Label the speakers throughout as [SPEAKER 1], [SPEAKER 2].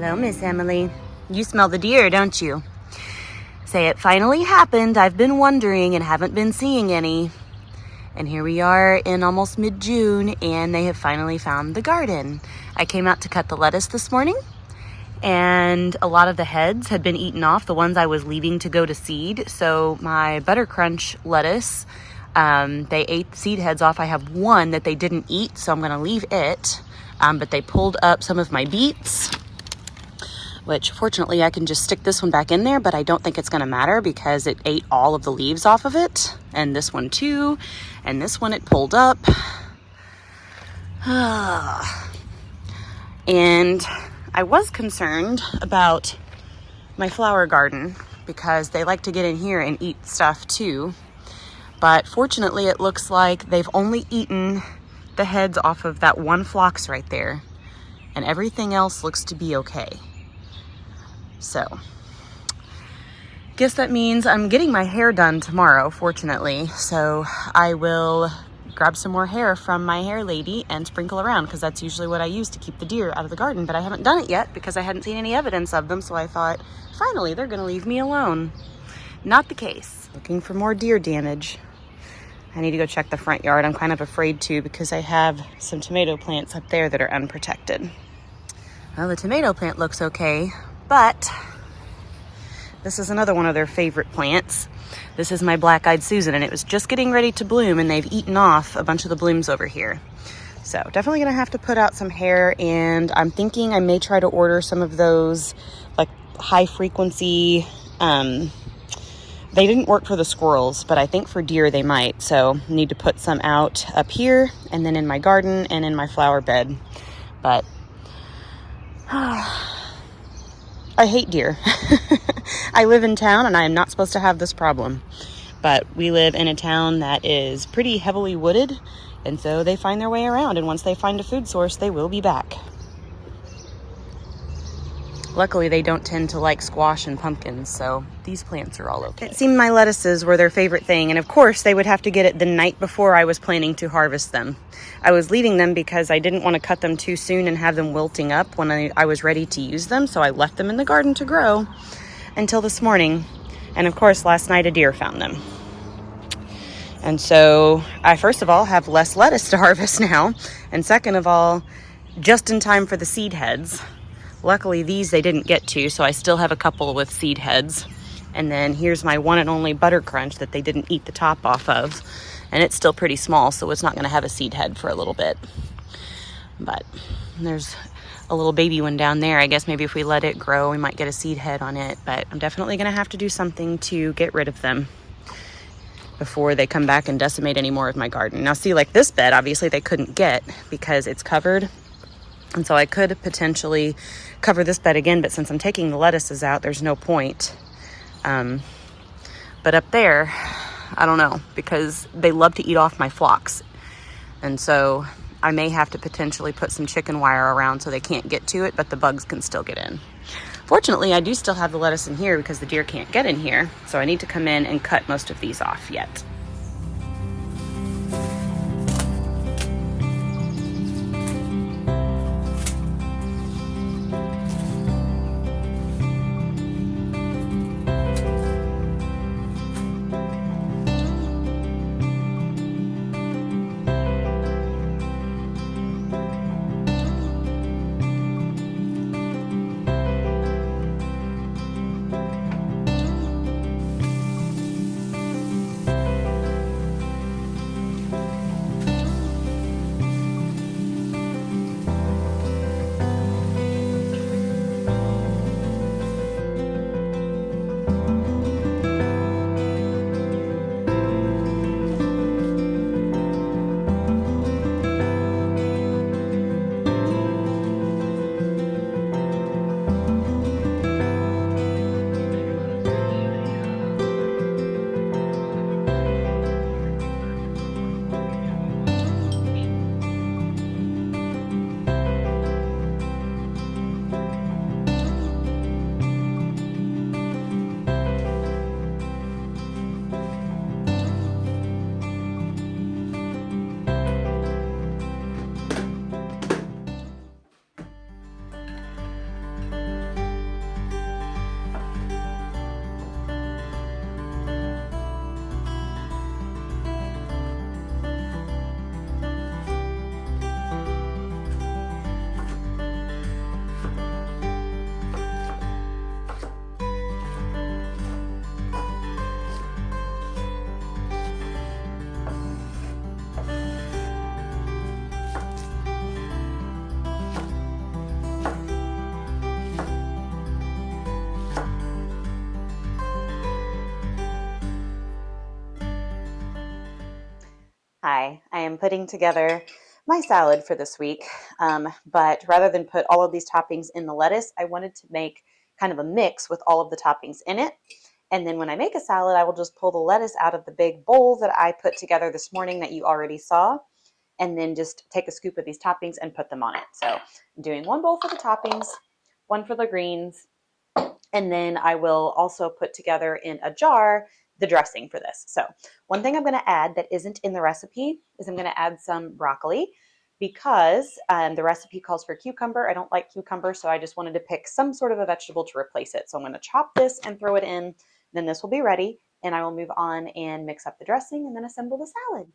[SPEAKER 1] Hello, Miss Emily. You smell the deer, don't you? Say it finally happened. I've been wondering and haven't been seeing any. And here we are in almost mid-June, and they have finally found the garden. I came out to cut the lettuce this morning, and a lot of the heads had been eaten off, the ones I was leaving to go to seed. So my Butter Crunch lettuce, they ate the seed heads off. I have one that they didn't eat, so I'm gonna leave it. But they pulled up some of my beets, which fortunately I can just stick this one back in there, but I don't think it's gonna matter because it ate all of the leaves off of it. And this one too, and this one it pulled up. And I was concerned about my flower garden because they like to get in here and eat stuff too. But fortunately it looks like they've only eaten the heads off of that one phlox right there, and everything else looks to be okay. So, guess that means I'm getting my hair done tomorrow, fortunately. So I will grab some more hair from my hair lady and sprinkle around, because that's usually what I use to keep the deer out of the garden. But I haven't done it yet because I hadn't seen any evidence of them. So I thought, finally, they're gonna leave me alone. Not the case. Looking for more deer damage. I need to go check the front yard. I'm kind of afraid to because I have some tomato plants up there that are unprotected. Well, the tomato plant looks okay. But this is another one of their favorite plants. This is my black-eyed Susan, and it was just getting ready to bloom, and they've eaten off a bunch of the blooms over here. So definitely gonna have to put out some hair, and I'm thinking I may try to order some of those like high frequency. They didn't work for the squirrels, but I think for deer they might. So I need to put some out up here and then in my garden and in my flower bed. But I hate deer. I live in town and I am not supposed to have this problem, but we live in a town that is pretty heavily wooded, and so they find their way around, and once they find a food source, they will be back. Luckily, they don't tend to like squash and pumpkins, so these plants are all okay. It seemed my lettuces were their favorite thing, and of course, they would have to get it the night before I was planning to harvest them. I was leaving them because I didn't want to cut them too soon and have them wilting up when I was ready to use them, so I left them in the garden to grow until this morning. And of course, last night a deer found them. And so I, first of all, have less lettuce to harvest now, and second of all, just in time for the seed heads. Luckily, these they didn't get to, so I still have a couple with seed heads. And then here's my one and only Butter Crunch that they didn't eat the top off of. And it's still pretty small, so it's not going to have a seed head for a little bit. But there's a little baby one down there. I guess maybe if we let it grow, we might get a seed head on it. But I'm definitely going to have to do something to get rid of them before they come back and decimate any more of my garden. Now, see, like this bed, obviously they couldn't get because it's covered. And so I could potentially cover this bed again, but since I'm taking the lettuces out, there's no point. But up there, I don't know, because they love to eat off my phlox. And so I may have to potentially put some chicken wire around so they can't get to it, but the bugs can still get in. Fortunately, I do still have the lettuce in here because the deer can't get in here. So I need to come in and cut most of these off yet. Hi, I am putting together my salad for this week, but rather than put all of these toppings in the lettuce, I wanted to make kind of a mix with all of the toppings in it. And then when I make a salad, I will just pull the lettuce out of the big bowl that I put together this morning that you already saw, and then just take a scoop of these toppings and put them on it. So I'm doing one bowl for the toppings, one for the greens, and then I will also put together in a jar the dressing for this. So one thing I'm going to add that isn't in the recipe is I'm going to add some broccoli because the recipe calls for cucumber. I don't like cucumber, so I just wanted to pick some sort of a vegetable to replace it. So I'm going to chop this and throw it in. Then this will be ready, and I will move on and mix up the dressing and then assemble the salad.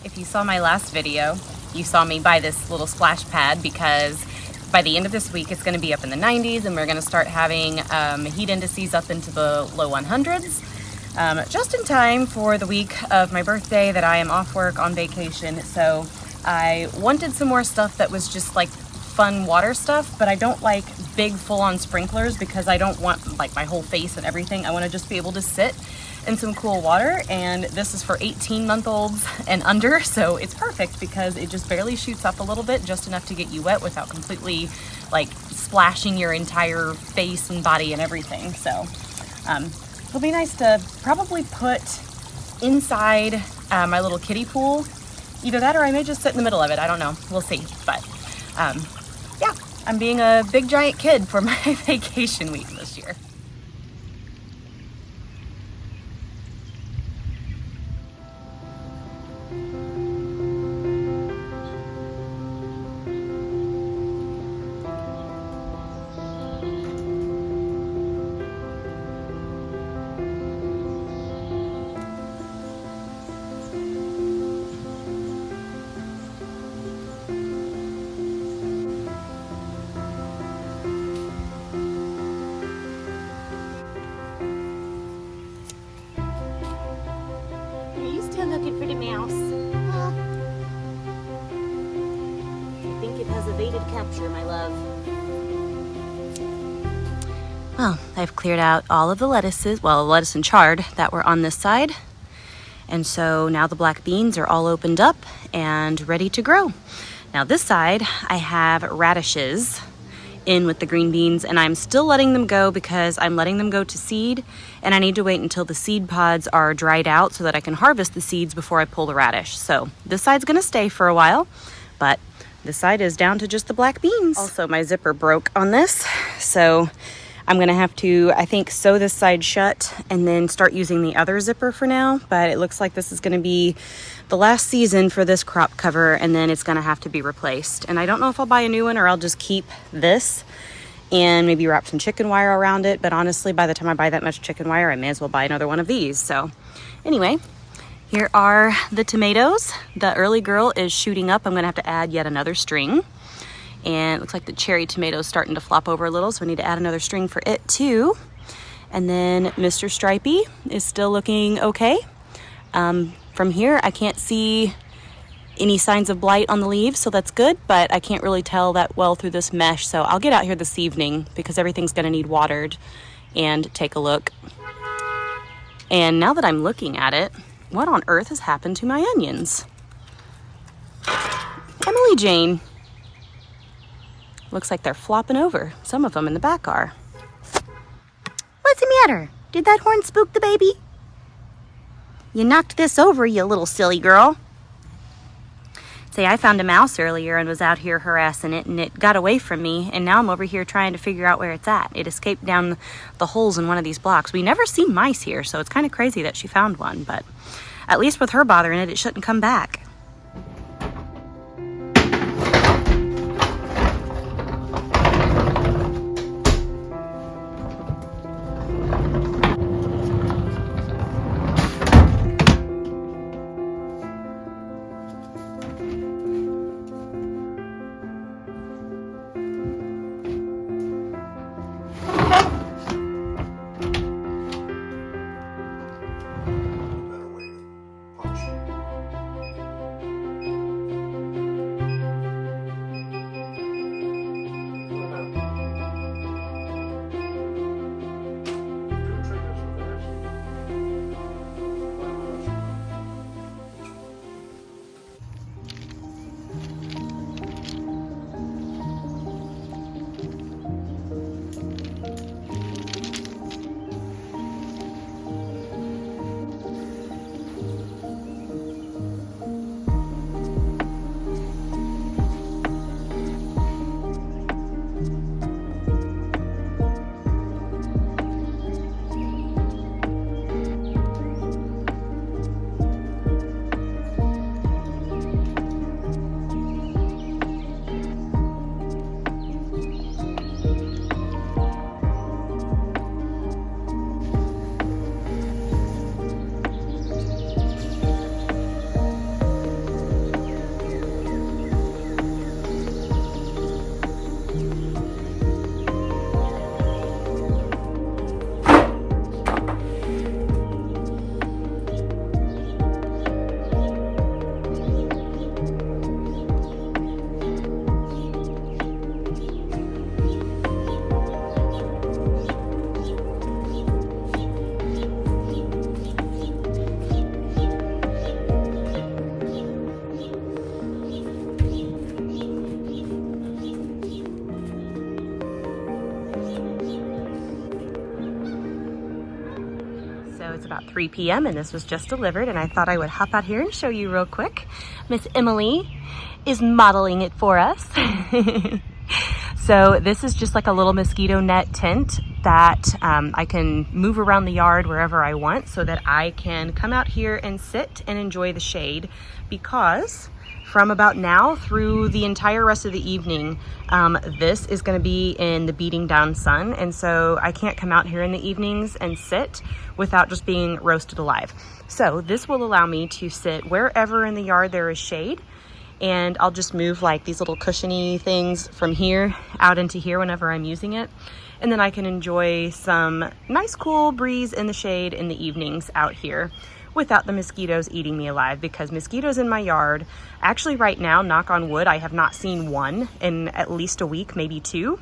[SPEAKER 1] If you saw my last video, you saw me buy this little splash pad because by the end of this week it's going to be up in the 90s and we're going to start having heat indices up into the low 100s. Just in time for the week of my birthday that I am off work on vacation. So I wanted some more stuff that was just like fun water stuff, but I don't like big full-on sprinklers because I don't want like my whole face and everything. I want to just be able to sit in some cool water, and this is for 18-month-olds and under, so it's perfect because it just barely shoots up a little bit, just enough to get you wet without completely like splashing your entire face and body and everything. So it'll be nice to probably put inside my little kiddie pool. Either that or I may just sit in the middle of it. I don't know. We'll see. But yeah, I'm being a big giant kid for my vacation week this year. Looking for the mouse. I think it has evaded capture, my love. Well, I've cleared out all of the lettuces, well, lettuce and chard that were on this side. And so now the black beans are all opened up and ready to grow. Now this side, I have radishes in with the green beans, and I'm still letting them go because I'm letting them go to seed, and I need to wait until the seed pods are dried out so that I can harvest the seeds before I pull the radish. So this side's gonna stay for a while, but this side is down to just the black beans. Also, my zipper broke on this, so I'm gonna have to, I think, sew this side shut and then start using the other zipper for now. But it looks like this is gonna be the last season for this crop cover, and then it's gonna have to be replaced. And I don't know if I'll buy a new one or I'll just keep this and maybe wrap some chicken wire around it. But honestly, by the time I buy that much chicken wire, I may as well buy another one of these. So anyway, here are the tomatoes. The early girl is shooting up. I'm gonna have to add yet another string. And it looks like the cherry tomato is starting to flop over a little, so we need to add another string for it too. And then Mr. Stripey is still looking okay. From here, I can't see any signs of blight on the leaves, so that's good, but I can't really tell that well through this mesh. So I'll get out here this evening because everything's gonna need watered and take a look. And now that I'm looking at it, what on earth has happened to my onions? Emily Jane. Looks like they're flopping over. Some of them in the back are. What's the matter? Did that horn spook the baby? You knocked this over, you little silly girl. Say, I found a mouse earlier and was out here harassing it, and it got away from me, and now I'm over here trying to figure out where it's at. It escaped down the holes in one of these blocks. We never see mice here, so it's kind of crazy that she found one, but at least with her bothering it, it shouldn't come back. It's about 3 p.m. and this was just delivered, and I thought I would hop out here and show you real quick. Miss Emily is modeling it for us. So this is just like a little mosquito net tent that I can move around the yard wherever I want so that I can come out here and sit and enjoy the shade, because from about now through the entire rest of the evening, this is going to be in the beating down sun, and so I can't come out here in the evenings and sit without just being roasted alive. So this will allow me to sit wherever in the yard there is shade, and I'll just move like these little cushiony things from here out into here whenever I'm using it, and then I can enjoy some nice cool breeze in the shade in the evenings out here without the mosquitoes eating me alive, because mosquitoes in my yard, actually right now, knock on wood, I have not seen one in at least a week, maybe 2.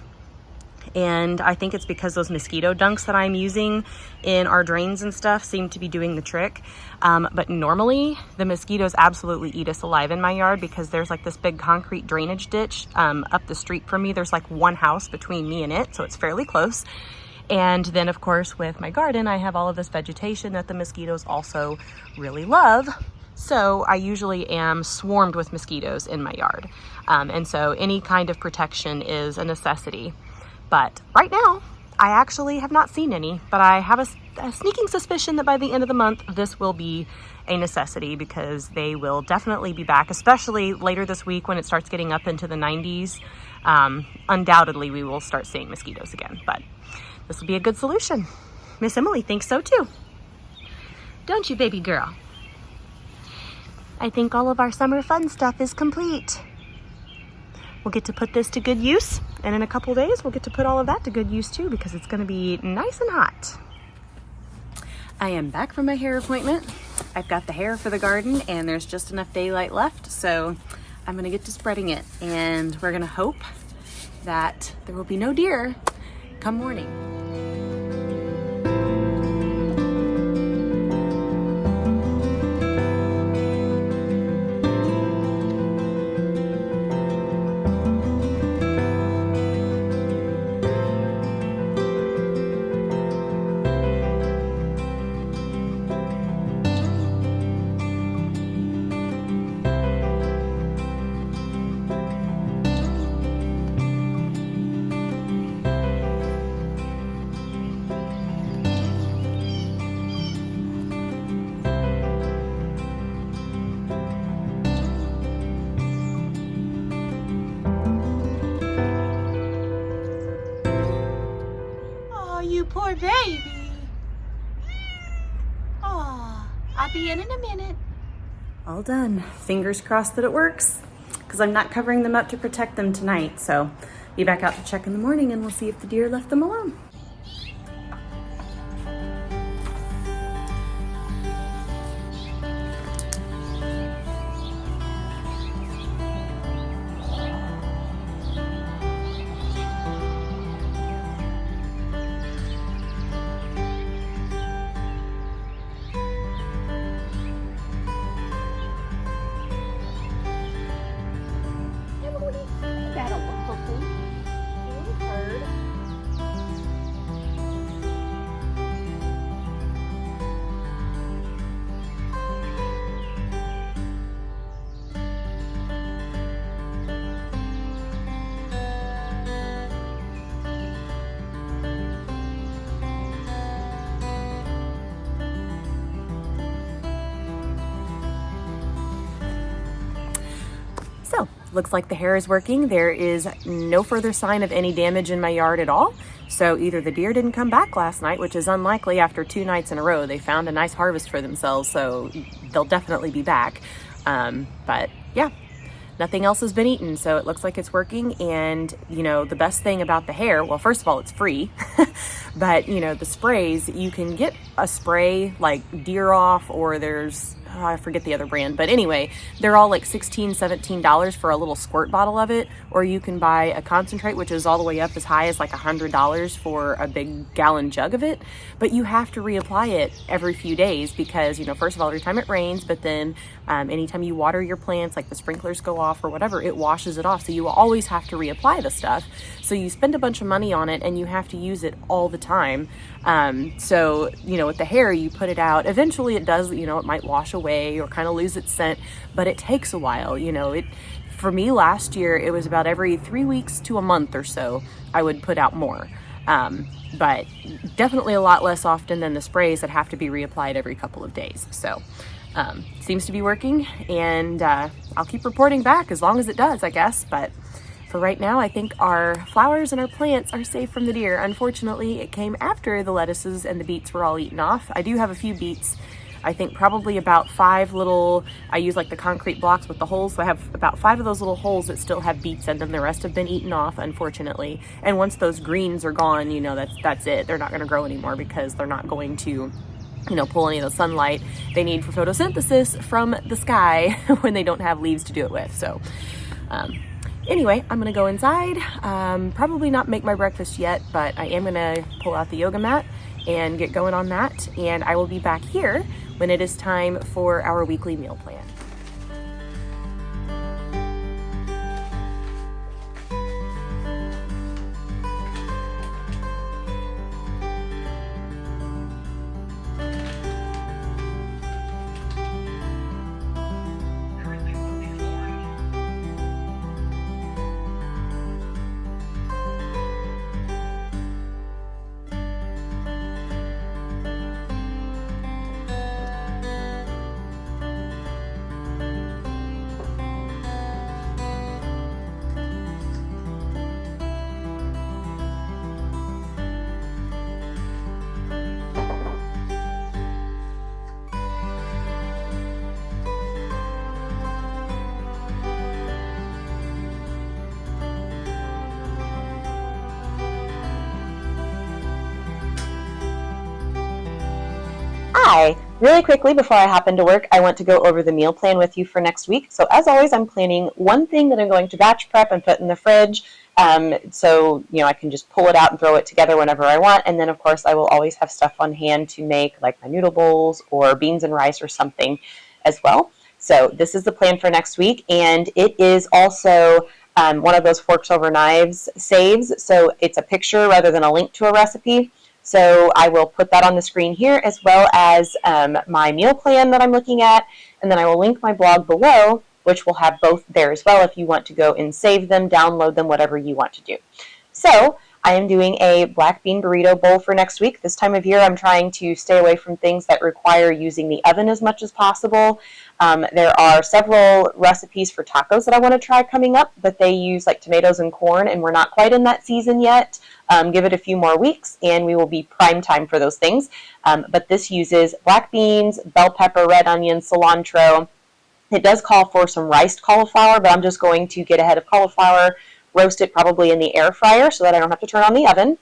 [SPEAKER 1] and I think it's because those mosquito dunks that I'm using in our drains and stuff seem to be doing the trick. But normally the mosquitoes absolutely eat us alive in my yard because there's like this big concrete drainage ditch up the street from me. There's like one house between me and it, so it's fairly close. And then of course with my garden, I have all of this vegetation that the mosquitoes also really love. So I usually am swarmed with mosquitoes in my yard. And so any kind of protection is a necessity. But right now, I actually have not seen any, but I have a sneaking suspicion that by the end of the month, this will be a necessity because they will definitely be back, especially later this week when it starts getting up into the 90s. Undoubtedly, we will start seeing mosquitoes again, but this will be a good solution. Miss Emily thinks so too. Don't you, baby girl? I think all of our summer fun stuff is complete. We'll get to put this to good use, and in a couple days we'll get to put all of that to good use too because it's going to be nice and hot. I am back from my hair appointment. I've got the hair for the garden and there's just enough daylight left, so I'm going to get to spreading it, and we're going to hope that there will be no deer come morning. You poor baby. Oh, I'll be in a minute. All done. Fingers crossed that it works, because I'm not covering them up to protect them tonight. So be back out to check in the morning and we'll see if the deer left them alone. So, looks like the hair is working. There is no further sign of any damage in my yard at all. So either the deer didn't come back last night, which is unlikely after 2 nights in a row. They found a nice harvest for themselves, so they'll definitely be back. But yeah, nothing else has been eaten, so it looks like it's working. And, you know, the best thing about the hair, well, first of all, it's free. But, you know, the sprays, you can get a spray like Deer Off, or there's, I forget the other brand, but anyway, they're all like $16, $17 for a little squirt bottle of it, or you can buy a concentrate, which is all the way up as high as like $100 for a big gallon jug of it. But you have to reapply it every few days because, you know, first of all, every time it rains, but then anytime you water your plants, like the sprinklers go off or whatever, it washes it off. So you always have to reapply the stuff. So you spend a bunch of money on it and you have to use it all the time. So, you know, with the hair, you put it out, eventually it does, you know, it might wash away or kind of lose its scent, but it takes a while. You know, for me last year, it was about every 3 weeks to a month or so, I would put out more. But definitely a lot less often than the sprays that have to be reapplied every couple of days. So, seems to be working, and, I'll keep reporting back as long as it does, I guess. But for right now, I think our flowers and our plants are safe from the deer. Unfortunately, it came after the lettuces and the beets were all eaten off. I do have a few beets. I think probably about 5 little, I use like the concrete blocks with the holes. So I have about 5 of those little holes that still have beets in them. The rest have been eaten off, unfortunately. And once those greens are gone, you know, that's it. They're not going to grow anymore because they're not going to, you know, pull any of the sunlight they need for photosynthesis from the sky when they don't have leaves to do it with. So, Anyway, I'm gonna go inside, probably not make my breakfast yet, but I am gonna pull out the yoga mat and get going on that, and I will be back here when it is time for our weekly meal plan. Hi! Really quickly before I hop into work, I want to go over the meal plan with you for next week. So as always, I'm planning one thing that I'm going to batch prep and put in the fridge. So, I can just pull it out and throw it together whenever I want. And then, of course, I will always have stuff on hand to make like my noodle bowls or beans and rice or something as well. So this is the plan for next week. And it is also one of those forks over knives saves. So it's a picture rather than a link to a recipe. So I will put that on the screen here, as well as my meal plan that I'm looking at, and then I will link my blog below, which will have both there as well if you want to go and save them, download them, whatever you want to do. So I am doing a black bean burrito bowl for next week. This time of year, I'm trying to stay away from things that require using the oven as much as possible. There are several recipes for tacos that I want to try coming up, but they use like tomatoes and corn, and we're not quite in that season yet. Give it a few more weeks, and we will be prime time for those things. But this uses black beans, bell pepper, red onion, cilantro. It does call for some riced cauliflower, but I'm just going to get ahead of cauliflower, roast it probably in the air fryer so that I don't have to turn on the oven.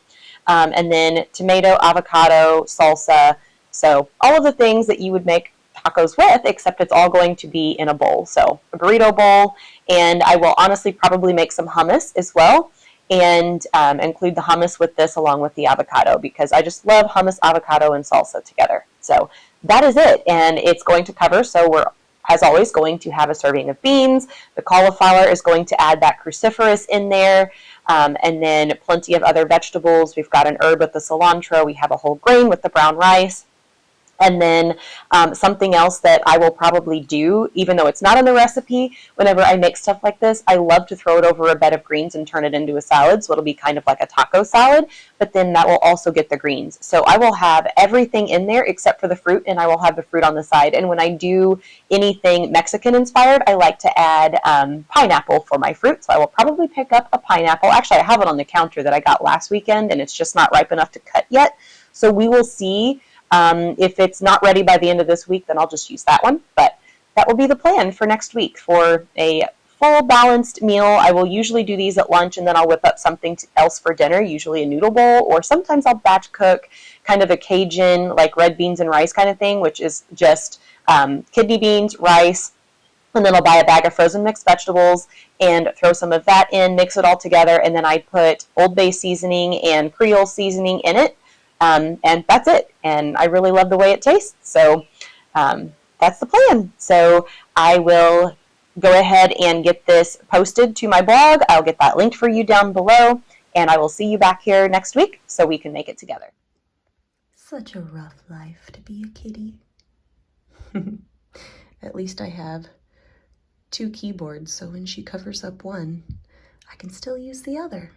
[SPEAKER 1] And then tomato, avocado, salsa. So all of the things that you would make tacos with, except it's all going to be in a bowl. So a burrito bowl, and I will honestly probably make some hummus as well, and include the hummus with this along with the avocado, because I just love hummus, avocado, and salsa together. So that is it, and it's going to cover, so we're, as always, going to have a serving of beans. The cauliflower is going to add that cruciferous in there, and then plenty of other vegetables. We've got an herb with the cilantro. We have a whole grain with the brown rice. And then something else that I will probably do, even though it's not in the recipe, whenever I make stuff like this, I love to throw it over a bed of greens and turn it into a salad. So it'll be kind of like a taco salad, but then that will also get the greens. So I will have everything in there except for the fruit, and I will have the fruit on the side. And when I do anything Mexican inspired, I like to add pineapple for my fruit. So I will probably pick up a pineapple. Actually, I have it on the counter that I got last weekend, and it's just not ripe enough to cut yet. So we will see. If it's not ready by the end of this week, then I'll just use that one. But that will be the plan for next week for a full balanced meal. I will usually do these at lunch, and then I'll whip up something else for dinner, usually a noodle bowl, or sometimes I'll batch cook kind of a Cajun, like red beans and rice kind of thing, which is just kidney beans, rice, and then I'll buy a bag of frozen mixed vegetables and throw some of that in, mix it all together, and then I put Old Bay seasoning and Creole seasoning in it. And that's it. And I really love the way it tastes. So that's the plan. So I will go ahead and get this posted to my blog. I'll get that linked for you down below. And I will see you back here next week so we can make it together. Such a rough life to be a kitty. At least I have 2 keyboards, so when she covers up one, I can still use the other.